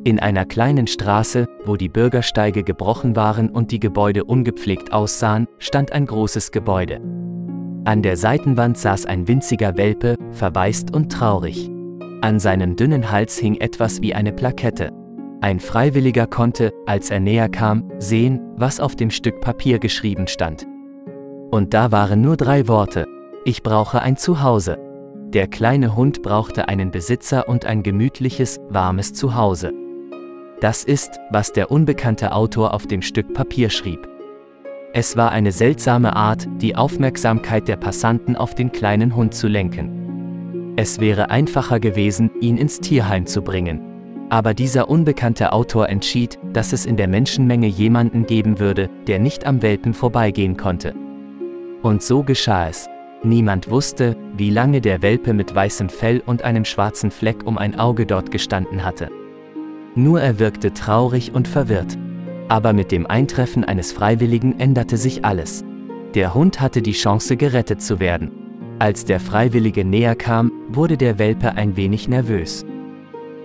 In einer kleinen Straße, wo die Bürgersteige gebrochen waren und die Gebäude ungepflegt aussahen, stand ein großes Gebäude. An der Seitenwand saß ein winziger Welpe, verwaist und traurig. An seinem dünnen Hals hing etwas wie eine Plakette. Ein Freiwilliger konnte, als er näher kam, sehen, was auf dem Stück Papier geschrieben stand. Und da waren nur 3 Worte: Ich brauche ein Zuhause. Der kleine Hund brauchte einen Besitzer und ein gemütliches, warmes Zuhause. Das ist, was der unbekannte Autor auf dem Stück Papier schrieb. Es war eine seltsame Art, die Aufmerksamkeit der Passanten auf den kleinen Hund zu lenken. Es wäre einfacher gewesen, ihn ins Tierheim zu bringen. Aber dieser unbekannte Autor entschied, dass es in der Menschenmenge jemanden geben würde, der nicht am Welpen vorbeigehen konnte. Und so geschah es. Niemand wusste, wie lange der Welpe mit weißem Fell und einem schwarzen Fleck um ein Auge dort gestanden hatte. Nur er wirkte traurig und verwirrt. Aber mit dem Eintreffen eines Freiwilligen änderte sich alles. Der Hund hatte die Chance, gerettet zu werden. Als der Freiwillige näher kam, wurde der Welpe ein wenig nervös.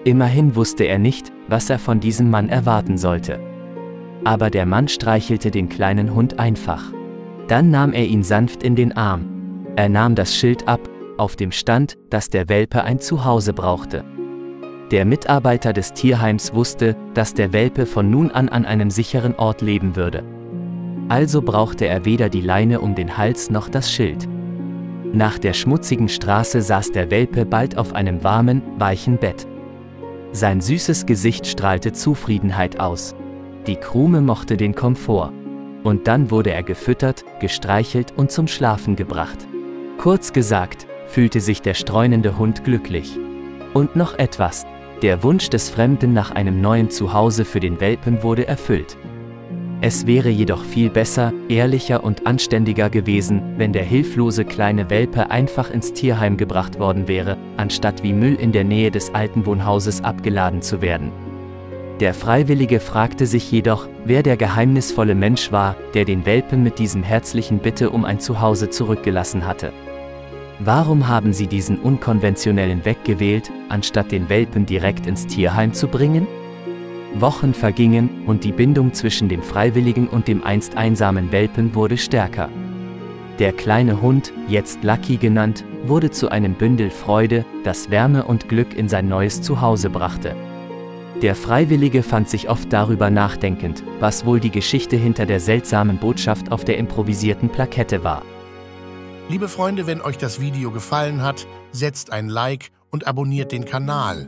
Immerhin wusste er nicht, was er von diesem Mann erwarten sollte. Aber der Mann streichelte den kleinen Hund einfach. Dann nahm er ihn sanft in den Arm. Er nahm das Schild ab, auf dem stand, dass der Welpe ein Zuhause brauchte. Der Mitarbeiter des Tierheims wusste, dass der Welpe von nun an einem sicheren Ort leben würde. Also brauchte er weder die Leine um den Hals noch das Schild. Nach der schmutzigen Straße saß der Welpe bald auf einem warmen, weichen Bett. Sein süßes Gesicht strahlte Zufriedenheit aus. Die Krume mochte den Komfort. Und dann wurde er gefüttert, gestreichelt und zum Schlafen gebracht. Kurz gesagt, fühlte sich der streunende Hund glücklich. Und noch etwas: Der Wunsch des Fremden nach einem neuen Zuhause für den Welpen wurde erfüllt. Es wäre jedoch viel besser, ehrlicher und anständiger gewesen, wenn der hilflose kleine Welpe einfach ins Tierheim gebracht worden wäre, anstatt wie Müll in der Nähe des alten Wohnhauses abgeladen zu werden. Der Freiwillige fragte sich jedoch, wer der geheimnisvolle Mensch war, der den Welpen mit diesem herzlichen Bitte um ein Zuhause zurückgelassen hatte. Warum haben sie diesen unkonventionellen Weg gewählt, anstatt den Welpen direkt ins Tierheim zu bringen? Wochen vergingen und die Bindung zwischen dem Freiwilligen und dem einst einsamen Welpen wurde stärker. Der kleine Hund, jetzt Lucky genannt, wurde zu einem Bündel Freude, das Wärme und Glück in sein neues Zuhause brachte. Der Freiwillige fand sich oft darüber nachdenkend, was wohl die Geschichte hinter der seltsamen Botschaft auf der improvisierten Plakette war. Liebe Freunde, wenn euch das Video gefallen hat, setzt ein Like und abonniert den Kanal.